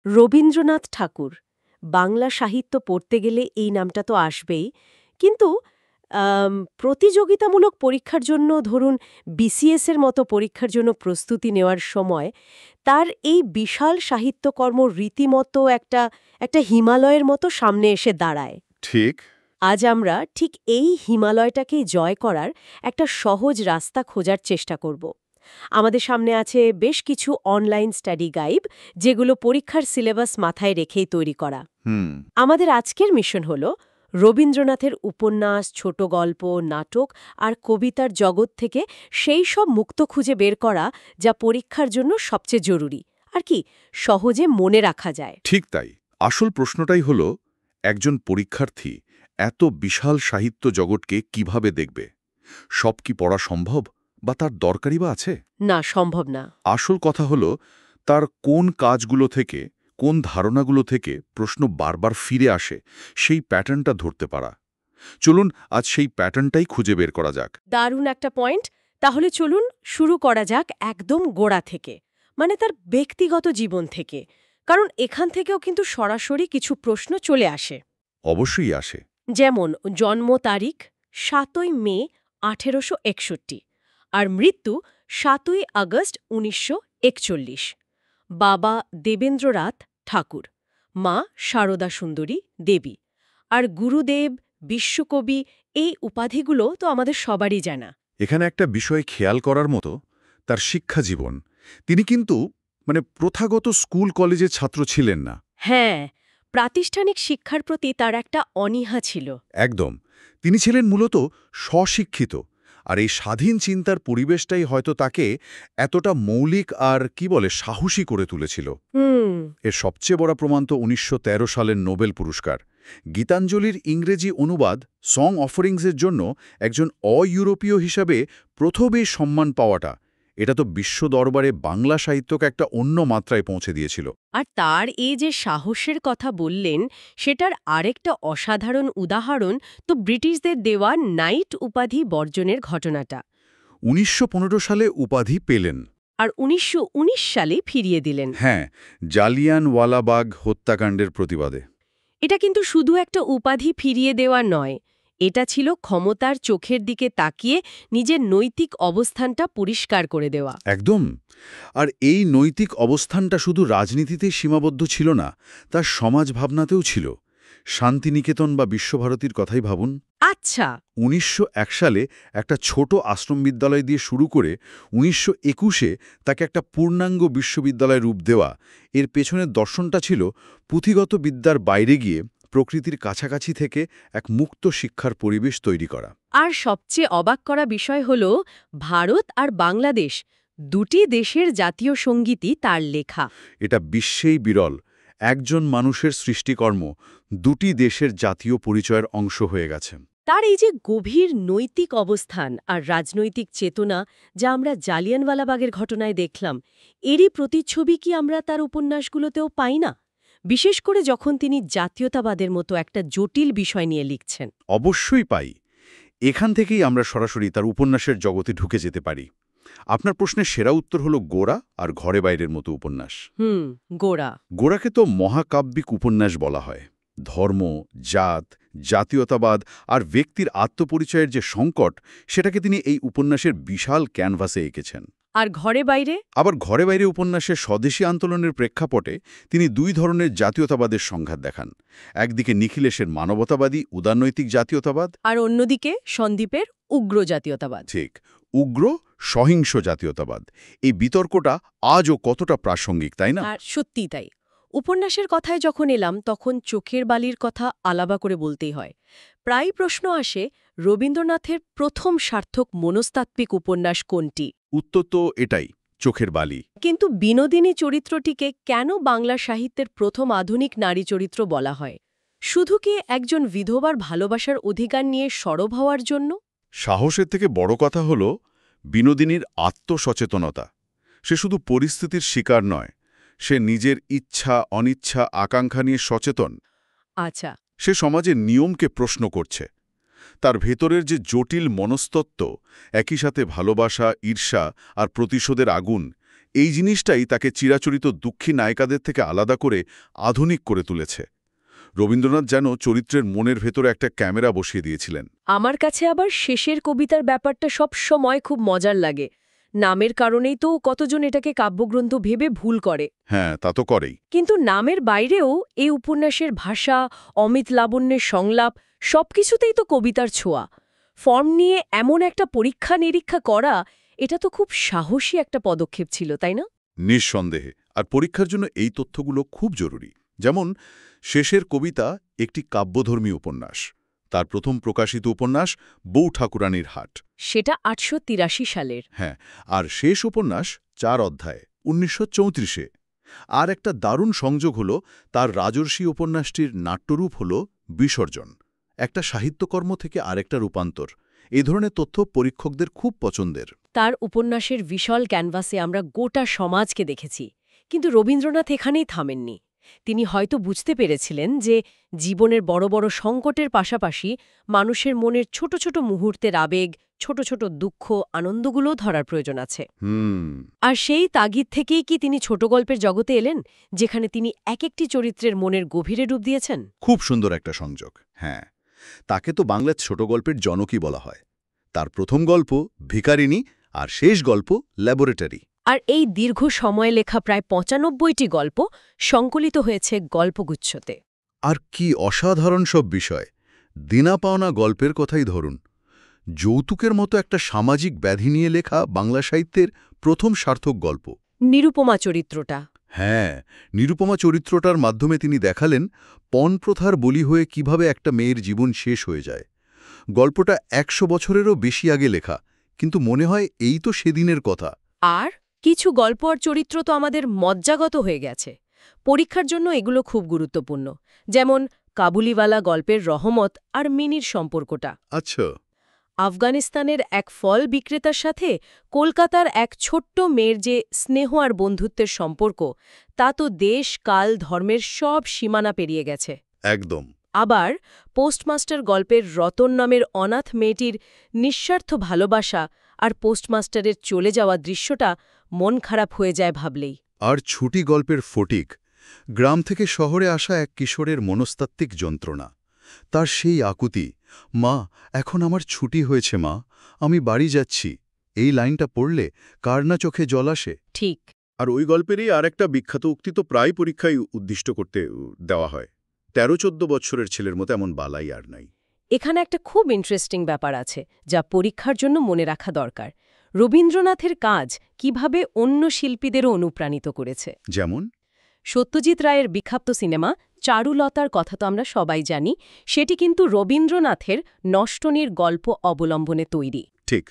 রবীন্দ্রনাথ ঠাকুর বাংলা সাহিত্য পড়তে গেলে এই নামটা তো আসবেই, কিন্তু প্রতিযোগিতামূলক পরীক্ষার জন্য ধরুন বিসিএস এর মতো পরীক্ষার জন্য প্রস্তুতি নেওয়ার সময় তার এই বিশাল সাহিত্যকর্ম রীতিমতো একটা একটা হিমালয়ের মতো সামনে এসে দাঁড়ায়। ঠিক। আজ আমরা ঠিক এই হিমালয়টাকেই জয় করার একটা সহজ রাস্তা খোঁজার চেষ্টা করব। আমাদের সামনে আছে বেশ কিছু অনলাইন স্টাডি গাইড, যেগুলো পরীক্ষার সিলেবাস মাথায় রেখেই তৈরি করা। আমাদের আজকের মিশন হল রবীন্দ্রনাথের উপন্যাস, ছোট গল্প, নাটক আর কবিতার জগৎ থেকে সেই সব মুক্ত খুঁজে বের করা যা পরীক্ষার জন্য সবচেয়ে জরুরি আর কি সহজে মনে রাখা যায়। ঠিক তাই। আসল প্রশ্নটাই হল, একজন পরীক্ষার্থী এত বিশাল সাহিত্য জগৎকে কিভাবে দেখবে? সব কি পড়া সম্ভব, বা তার দরকারই বা আছে? না, সম্ভব না। আসল কথা হল, তার কোন কাজগুলো থেকে, কোন ধারণাগুলো থেকে প্রশ্ন বারবার ফিরে আসে, সেই প্যাটার্নটা ধরতে পারা। চলুন আজ সেই প্যাটার্নটাই খুঁজে বের করা যাক। দারুণ একটা পয়েন্ট। তাহলে চলুন শুরু করা যাক একদম গোড়া থেকে, মানে তার ব্যক্তিগত জীবন থেকে, কারণ এখান থেকেও কিন্তু সরাসরি কিছু প্রশ্ন চলে আসে। অবশ্যই আসে। যেমন জন্ম তারিখ ৭ই মে ১৮৬১ আর মৃত্যু ৭ই আগস্ট ১৯৪১। বাবা দেবেন্দ্রনাথ ঠাকুর, মা সারদা সুন্দরী দেবী। আর গুরুদেব, বিশ্বকবি, এই উপাধিগুলো তো আমাদের সবারই জানা। এখানে একটা বিষয় খেয়াল করার মতো, তার শিক্ষা জীবন। তিনি কিন্তু প্রথাগত স্কুল কলেজের ছাত্র ছিলেন না। হ্যাঁ, প্রাতিষ্ঠানিক শিক্ষার প্রতি তার একটা অনীহা ছিল। একদম। তিনি ছিলেন মূলত স্বশিক্ষিত, আর এই স্বাধীন চিন্তার পরিবেশটাই হয়তো তাকে এতটা মৌলিক আর সাহসী করে তুলেছিল। এর সবচেয়ে বড় প্রমাণ তো ১৯১৩ সালের নোবেল পুরস্কার। গীতাঞ্জলির ইংরেজি অনুবাদ সং অফারিংসের জন্য একজন অইউরোপীয় হিসাবে প্রথম এই সম্মান পাওয়াটা, এটা তো বিশ্ব দরবারে বাংলা সাহিত্যকে একটা অন্য মাত্রায় পৌঁছে দিয়েছিল। আর তার এই যে সাহসের কথা বললেন, সেটার আরেকটা অসাধারণ উদাহরণ তো ব্রিটিশদের দেওয়া নাইট উপাধি বর্জনের ঘটনাটা। ১৯১৫ সালে উপাধি পেলেন, আর ১৯১৯ সালে ফিরিয়ে দিলেন। হ্যাঁ, জালিয়ানওয়ালাবাগ হত্যাকাণ্ডের প্রতিবাদে। এটা কিন্তু শুধু একটা উপাধি ফিরিয়ে দেওয়া নয়, এটা ছিল ক্ষমতার চোখের দিকে তাকিয়ে নিজের নৈতিক অবস্থানটা পরিষ্কার করে দেওয়া। একদম। আর এই নৈতিক অবস্থানটা শুধু রাজনীতিতেই সীমাবদ্ধ ছিল না, তার সমাজ ভাবনাতেও ছিল। শান্তিনিকেতন বা বিশ্বভারতীর কথাই ভাবুন। আচ্ছা। ১৯০১ সালে একটা ছোট আশ্রম বিদ্যালয় দিয়ে শুরু করে ১৯২১-এ তাকে একটা পূর্ণাঙ্গ বিশ্ববিদ্যালয় রূপ দেওয়া, এর পেছনের দর্শনটা ছিল পুঁথিগত বিদ্যার বাইরে গিয়ে প্রকৃতির কাছাকাছি থেকে এক মুক্ত শিক্ষার পরিবেশ তৈরি করা। আর সবচেয়ে অবাক করা বিষয় হল, ভারত আর বাংলাদেশ দুটি দেশের জাতীয় সঙ্গীতই তার লেখা। এটা বিশ্বেই বিরল। একজন মানুষের সৃষ্টিকর্ম দুটি দেশের জাতীয় পরিচয়ের অংশ হয়ে গেছে। তার এই যে গভীর নৈতিক অবস্থান আর রাজনৈতিক চেতনা, যা আমরা জালিয়ানওয়ালাবাগের ঘটনায় দেখলাম, এরই প্রতিচ্ছবি কি আমরা তার উপন্যাসগুলোতেও পাই না? বিশেষ করে যখন তিনি জাতীয়তাবাদের মতো একটা জটিল বিষয় নিয়ে লিখছেন। অবশ্যই পাই। এখান থেকেই আমরা সরাসরি তার উপন্যাসের জগতে ঢুকে যেতে পারি। আপনার প্রশ্নের সেরা উত্তর হলো গোরা আর ঘরে বাইরের মতো উপন্যাস। গোরা। গোরাকে তো মহাকাব্যিক উপন্যাস বলা হয়। ধর্ম, জাত, জাতীয়তাবাদ আর ব্যক্তির আত্মপরিচয়ের যে সংকট, সেটাকে তিনি এই উপন্যাসের বিশাল ক্যানভাসে এঁকেছেন। আর ঘরে বাইরে? আবার ঘরে বাইরে উপন্যাসের স্বদেশী আন্দোলনের প্রেক্ষাপটে তিনি দুই ধরনের জাতীয়তাবাদের সংঘাত দেখান। একদিকে নিখিলেশের মানবতাবাদী উদারনৈতিক জাতীয়তাবাদ, আর অন্যদিকে সন্দীপের উগ্র জাতীয়তাবাদ। ঠিক, উগ্র সহিংস জাতীয়তাবাদ। এই বিতর্কটা আজও কতটা প্রাসঙ্গিক, তাই না? আর সত্যিই তাই। উপন্যাসের কথায় যখন এলাম, তখন চোখের বালির কথা আলাদা করে বলতেই হয়। প্রায় প্রশ্ন আসে, রবীন্দ্রনাথের প্রথম সার্থক মনস্তাত্ত্বিক উপন্যাস কোনটি? উত্তর তো এটাই, চোখের বালি। কিন্তু বিনোদিনী চরিত্রটিকে কেন বাংলা সাহিত্যের প্রথম আধুনিক নারী চরিত্র বলা হয়? শুধু কি একজন বিধবার ভালোবাসার অধিকার নিয়ে সরব হওয়ার জন্য? সাহসের থেকে বড় কথা হল বিনোদিনীর আত্মসচেতনতা। সে শুধু পরিস্থিতির শিকার নয়, সে নিজের ইচ্ছা, অনিচ্ছা, আকাঙ্ক্ষা নিয়ে সচেতন। আচ্ছা। সে সমাজের নিয়মকে প্রশ্ন করছে। তার ভেতরের যে জটিল মনস্তত্ত্ব, একই সাথে ভালোবাসা, ঈর্ষা আর প্রতিশোধের আগুন, এই জিনিসটাই তাকে চিরাচরিত দুঃখী নায়িকাদের থেকে আলাদা করে আধুনিক করে তুলেছে। রবীন্দ্রনাথ যেন চরিত্রের মনের ভেতরে একটা ক্যামেরা বসিয়ে দিয়েছিলেন। আমার কাছে আবার শেষের কবিতার ব্যাপারটা সব সময় খুব মজার লাগে। নামের কারণেই তো কতজন এটাকে কাব্যগ্রন্থ ভেবে ভুল করে। হ্যাঁ, তা তো করেই। কিন্তু নামের বাইরেও এই উপন্যাসের ভাষা, অমিত লাবণ্যের সংলাপ সবকিছুতেই তো কবিতার ছোঁয়া। ফর্ম নিয়ে এমন একটা পরীক্ষা নিরীক্ষা করা, এটা তো খুব সাহসী একটা পদক্ষেপ ছিল, তাই না? নিঃসন্দেহে। আর পরীক্ষার জন্য এই তথ্যগুলো খুব জরুরি। যেমন শেষের কবিতা একটি কাব্যধর্মী উপন্যাস। তার প্রথম প্রকাশিত উপন্যাস বউ ঠাকুরানীর হাট। সেটা ৮৮৩ সালের। হ্যাঁ, আর শেষ উপন্যাস ৪ অধ্যায় ১৯৩৪-এ। আর একটা দারুণ সংযোগ হল তার রাজর্ষি উপন্যাসটির নাট্যরূপ হল বিসর্জন, একটা সাহিত্যকর্ম থেকে আরেকটা রূপান্তর। এই ধরনের তথ্য পরীক্ষকদের খুব পছন্দের। তার উপন্যাসের বিশাল ক্যানভাসে আমরা গোটা সমাজকে দেখেছি, কিন্তু রবীন্দ্রনাথ এখানেই থামেননি। তিনি হয়তো বুঝতে পেরেছিলেন যে জীবনের বড় বড় সংকটের পাশাপাশি মানুষের মনের ছোট ছোট মুহূর্তের আবেগ, ছোট ছোট দুঃখ, আনন্দগুলোও ধরার প্রয়োজন আছে। আর সেই তাগিদ থেকেই কি তিনি ছোট গল্পের জগতে এলেন, যেখানে তিনি এক একটি চরিত্রের মনের গভীরে ডুব দিয়েছেন? খুব সুন্দর একটা সংযোগ। হ্যাঁ, তাকে তো বাংলার ছোট গল্পের জনকই বলা হয়। তার প্রথম গল্প ভিখারিনী আর শেষ গল্প ল্যাবরেটরি। আর এই দীর্ঘ সময়ে লেখা প্রায় ৯৫টি গল্প সংকলিত হয়েছে গল্পগুচ্ছতে। আর কি অসাধারণ সব বিষয়! দিনা পাওনা গল্পের কথাই ধরুন। যৌতুকের মতো একটা সামাজিক ব্যাধি নিয়ে লেখা বাংলা সাহিত্যের প্রথম সার্থক গল্প। নিরুপমা চরিত্রটা। হ্যাঁ, নিরুপমা চরিত্রটার মাধ্যমে তিনি দেখালেন পণ প্রথার বলি হয়ে কিভাবে একটা মেয়ের জীবন শেষ হয়ে যায়। গল্পটা ১০০ বছরেরও বেশি আগে লেখা, কিন্তু মনে হয় এই তো সেদিনের কথা। আর কিছু গল্প আর চরিত্র তো আমাদের মজ্জাগত হয়ে গেছে। পরীক্ষার জন্য এগুলো খুব গুরুত্বপূর্ণ। যেমন কাবুলিওয়ালা গল্পের রহমত আর মিনির সম্পর্কটা। আচ্ছা। আফগানিস্তানের এক ফল বিক্রেতার সাথে কলকাতার এক ছোট্ট মেয়ের যে স্নেহ আর বন্ধুত্বের সম্পর্ক, তা তো দেশ, কাল, ধর্মের সব সীমানা পেরিয়ে গেছে। একদম। আবার পোস্টমাস্টার গল্পের রতন নামের অনাথ মেয়েটির নিঃস্বার্থ ভালোবাসা আর পোস্টমাস্টারের চলে যাওয়া দৃশ্যটা মন খারাপ হয়ে যায় ভাবলেই। আর ছুটি গল্পের ফটিক, গ্রাম থেকে শহরে আসা এক কিশোরের মনস্তাত্ত্বিক যন্ত্রণা। তার সেই আকুতি, মা এখন আমার ছুটি হয়েছে মা, আমি বাড়ি যাচ্ছি। এই লাইনটা পড়লে কার না চোখে জল আসে। ঠিক। আর ওই গল্পেরই আর একটা বিখ্যাত উক্তি তো প্রায় পরীক্ষায় উদ্দিষ্ট করতে দেওয়া হয়, ১৩-১৪ বছরের ছেলের মতো এমন বালাই আর নাই। এখানে একটা খুব ইন্টারেস্টিং ব্যাপার আছে, যা পরীক্ষার জন্য মনে রাখা দরকার। রবীন্দ্রনাথের কাজ কিভাবে অন্য শিল্পীদেরও অনুপ্রাণিত করেছে। যেমন সত্যজিৎ রায়ের বিখ্যাত সিনেমা চারুলতার কথা তো আমরা সবাই জানি, সেটি কিন্তু রবীন্দ্রনাথের নষ্টনীর গল্প অবলম্বনে তৈরি। ঠিক,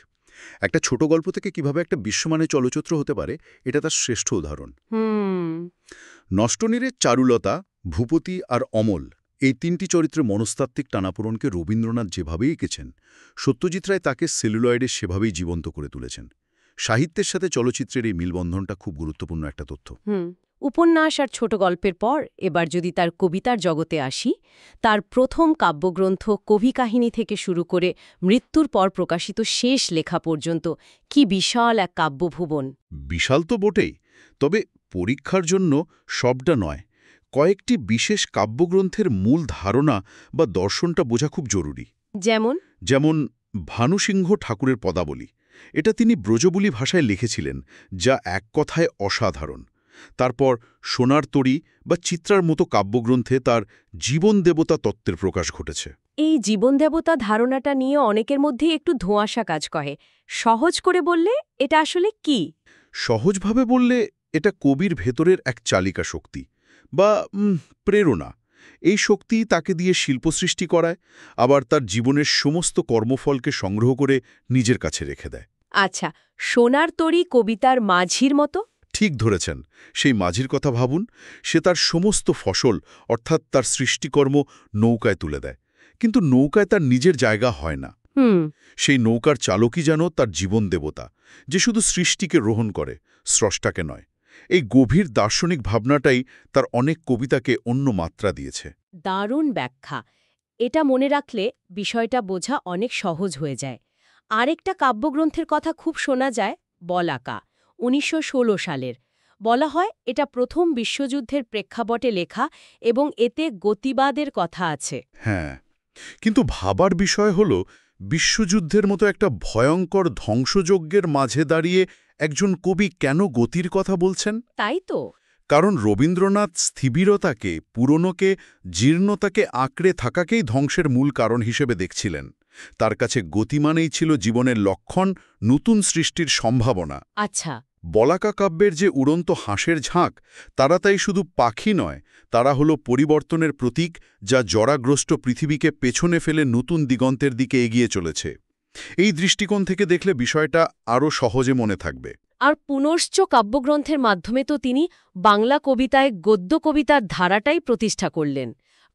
একটা ছোট গল্প থেকে কিভাবে একটা বিশ্বমানের চলচ্চিত্র হতে পারে, এটা তার শ্রেষ্ঠ উদাহরণ। নষ্টনীরের চারুলতা, ভূপতি আর অমল, এই তিনটি চরিত্রের মনস্তাত্ত্বিক টানাপোড়নকে রবীন্দ্রনাথ যেভাবেই এঁকেছেন, সত্যজিৎ রায় তাকে সেলুলয়েডে সেভাবেই জীবন্ত করে তুলেছেন। সাহিত্যের সাথে চলচ্চিত্রের এই মিলবন্ধনটা খুব গুরুত্বপূর্ণ একটা তথ্য। উপন্যাস আর ছোট গল্পের পর এবার যদি তার কবিতার জগতে আসি, তার প্রথম কাব্যগ্রন্থ কবি কাহিনী থেকে শুরু করে মৃত্যুর পর প্রকাশিত শেষ লেখা পর্যন্ত কি বিশাল এক কাব্যভুবন। বিশাল তো বটেই, তবে পরীক্ষার জন্য সবটা নয়, কয়েকটি বিশেষ কাব্যগ্রন্থের মূল ধারণা বা দর্শনটা বোঝা খুব জরুরি। যেমন ভানুসিংহ ঠাকুরের পদাবলী, এটা তিনি ব্রজবুলি ভাষায় লিখেছিলেন, যা এক কথায় অসাধারণ। তারপর সোনার তরী বা চিত্রার মতো কাব্যগ্রন্থে তার জীবন দেবতা তত্ত্বের প্রকাশ ঘটেছে। এই জীবন দেবতা ধারণাটা নিয়ে অনেকের মধ্যেই একটু ধোঁয়াশা কাজ করে। সহজ করে বললে এটা আসলে কি? সহজভাবে বললে এটা কবির ভেতরের এক চালিকা শক্তি বা প্রেরণা। এই শক্তি তাকে দিয়ে শিল্প সৃষ্টি করায়, আবার তার জীবনের সমস্ত কর্মফলকে সংগ্রহ করে নিজের কাছে রেখে দেয়। আচ্ছা, সোনার তরী কবিতার মাঝির মতো? ঠিক ধরেছেন, সেই মাঝির কথা ভাবুন। সে তার সমস্ত ফসল, অর্থাৎ তার সৃষ্টিকর্ম নৌকায় তুলে দেয়, কিন্তু নৌকায় তার নিজের জায়গা হয় না। সেই নৌকার চালকই যেন তার জীবন দেবতা, যে শুধু সৃষ্টিকে গ্রহণ করে, স্রষ্টাকে নয়। এই গভীর দার্শনিক ভাবনাটাই তার অনেক কবিতাকে অন্য মাত্রা দিয়েছে। দারুণ ব্যাখ্যা। এটা মনে রাখলে বিষয়টা বোঝা অনেক সহজ হয়ে যায়। আরেকটা কাব্যগ্রন্থের কথা খুব শোনা যায়, বলাকা। 1916 সালের। বলা হয় এটা প্রথম বিশ্বযুদ্ধের প্রেক্ষাপটে লেখা এবং এতে গতিবাদের কথা আছে। হ্যাঁ, কিন্তু ভাবার বিষয় হল বিশ্বযুদ্ধের মতো একটা ভয়ঙ্কর ধ্বংসযজ্ঞের মাঝে দাঁড়িয়ে একজন কবি কেন গতির কথা বলছেন? তাই তো। কারণ রবীন্দ্রনাথ স্থিবিরতাকে, পুরনোকে, জীর্ণতাকে আঁকড়ে থাকাকেই ধ্বংসের মূল কারণ হিসেবে দেখছিলেন। তার কাছে গতি মানেই ছিল জীবনের লক্ষণ, নতুন সৃষ্টির সম্ভাবনা। আচ্ছা। বলাকা কাব্যের যে উড়ন্ত হাঁসের ঝাঁক, তারা তাই শুধু পাখি নয়, তারা হলো পরিবর্তনের প্রতীক, যা জরাগ্রস্ত পৃথিবীকে পেছনে ফেলে নতুন দিগন্তের দিকে এগিয়ে চলেছে। এই দৃষ্টিকোণ থেকে দেখলে বিষয়টা আরও সহজে মনে থাকবে। আর পুনশ্চ কাব্যগ্রন্থের মাধ্যমে তো তিনি বাংলা কবিতায় গদ্য কবিতার ধারাটাই প্রতিষ্ঠা করলেন।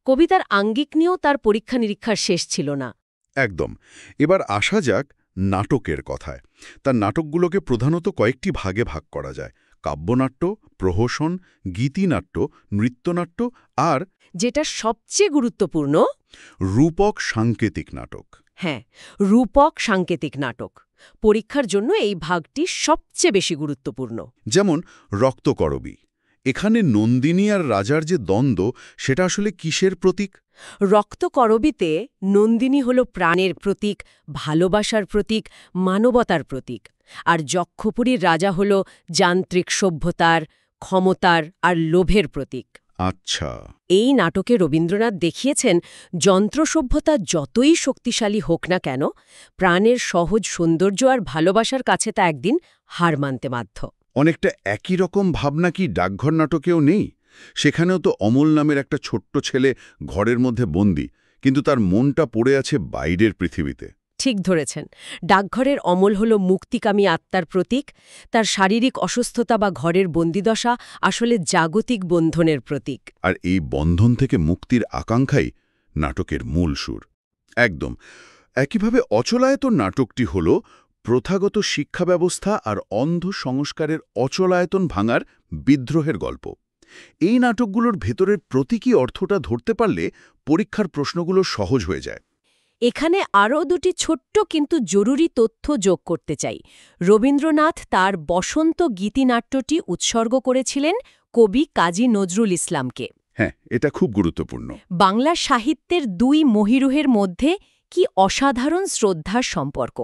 কবিতার আঙ্গিক নিয়েও তার পরীক্ষা নিরীক্ষার শেষ ছিল না। একদম। এবার আসা যাক নাটকের কথায়। তার নাটকগুলোকে প্রধানত কয়েকটি ভাগে ভাগ করা যায়: কাব্যনাট্য, প্রহসন, গীতিনাট্য, নৃত্যনাট্য আর যেটা সবচেয়ে গুরুত্বপূর্ণ, রূপক সাংকেতিক নাটক। হ্যাঁ, রূপক সাংকেতিক নাটক। পরীক্ষার জন্য এই ভাগটি সবচেয়ে বেশি গুরুত্বপূর্ণ। যেমন রক্তকরবী। এখানে নন্দিনী আর রাজার যে দ্বন্দ্ব, সেটা আসলে কিসের প্রতীক? রক্তকরবীতে নন্দিনী হল প্রাণের প্রতীক, ভালোবাসার প্রতীক, মানবতার প্রতীক। আর যক্ষপুরীর রাজা হল যান্ত্রিক সভ্যতার, ক্ষমতার আর লোভের প্রতীক। আচ্ছা। এই নাটকে রবীন্দ্রনাথ দেখিয়েছেন যন্ত্র সভ্যতা যতই শক্তিশালী হোক না কেন, প্রাণের সহজ সৌন্দর্য আর ভালোবাসার কাছে তা একদিন হার মানতে বাধ্য। অনেকটা একই রকম ভাবনা কি ডাকঘর নাটকেও নেই? সেখানেও তো অমল নামের একটা ছোট্ট ছেলে ঘরের মধ্যে বন্দী, কিন্তু তার মনটা পড়ে আছে বাইরের পৃথিবীতে। ঠিক ধরেছেন। ডাকঘরের অমল হল মুক্তিকামী আত্মার প্রতীক। তার শারীরিক অসুস্থতা বা ঘরের বন্দিদশা আসলে জাগতিক বন্ধনের প্রতীক। আর এই বন্ধন থেকে মুক্তির আকাঙ্ক্ষাই নাটকের মূল সুর। একদম। একইভাবে অচলায়তন নাটকটি হল প্রথাগত শিক্ষা ব্যবস্থা আর অন্ধ সংস্কারের অচলায়তন ভাঙার বিদ্রোহের গল্প। এই নাটকগুলোর ভেতরের প্রতীকী অর্থটা ধরতে পারলে পরীক্ষার প্রশ্নগুলো সহজ হয়ে যায়। এখানে আরও দুটি ছোট্ট কিন্তু জরুরি তথ্য যোগ করতে চাই। রবীন্দ্রনাথ তার বসন্ত গীতিনাট্যটি উৎসর্গ করেছিলেন কবি কাজী নজরুল ইসলামকে। হ্যাঁ, এটা খুব গুরুত্বপূর্ণ। বাংলা সাহিত্যের দুই মহিরুহের মধ্যে কি অসাধারণ শ্রদ্ধার সম্পর্ক।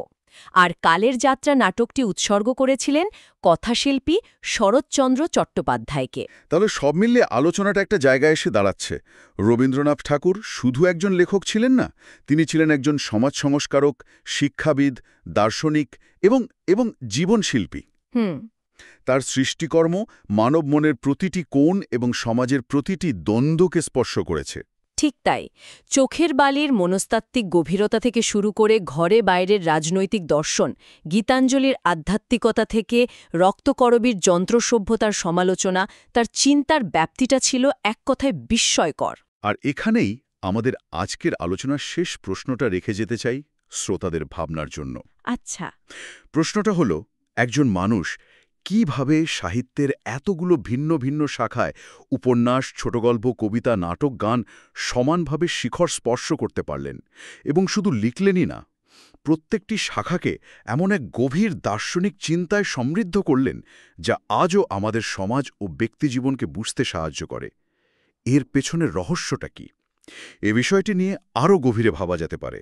আর কালের যাত্রা নাটকটি উৎসর্গ করেছিলেন কথাশিল্পী শরৎচন্দ্র চট্টোপাধ্যায়কে। তাহলে সব মিলিয়ে আলোচনাটা একটা জায়গায় এসে দাঁড়াচ্ছে। রবীন্দ্রনাথ ঠাকুর শুধু একজন লেখক ছিলেন না, তিনি ছিলেন একজন সমাজ সংস্কারক, শিক্ষাবিদ, দার্শনিক এবং জীবনশিল্পী। তার সৃষ্টিকর্ম মানব মনের প্রতিটি কোণ এবং সমাজের প্রতিটি দ্বন্দ্বকে স্পর্শ করেছে। ঠিক তাই। চোখের বালির মনস্তাত্ত্বিক গভীরতা থেকে শুরু করে ঘরে বাইরের রাজনৈতিক দর্শন, গীতাঞ্জলির আধ্যাত্মিকতা থেকে রক্তকরবীর যন্ত্রসভ্যতার সমালোচনা, তার চিন্তার ব্যাপ্তিটা ছিল এক কথায় বিস্ময়কর। আর এখানেই আমাদের আজকের আলোচনার শেষ প্রশ্নটা রেখে যেতে চাই শ্রোতাদের ভাবনার জন্য। আচ্ছা। প্রশ্নটা হলো, একজন মানুষ কিভাবে সাহিত্যের এতগুলো ভিন্ন ভিন্ন শাখায় উপন্যাস, ছোটগল্প, কবিতা, নাটক, গান সমানভাবে শিখর স্পর্শ করতে পারলেন? এবং শুধু লিখলেনই না, প্রত্যেকটি শাখাকে এমন এক গভীর দার্শনিক চিন্তায় সমৃদ্ধ করলেন যা আজও আমাদের সমাজ ও ব্যক্তিজীবনকে বুঝতে সাহায্য করে। এর পেছনের রহস্যটা কি? এ বিষয়টি নিয়ে আরও গভীরে ভাবা যেতে পারে।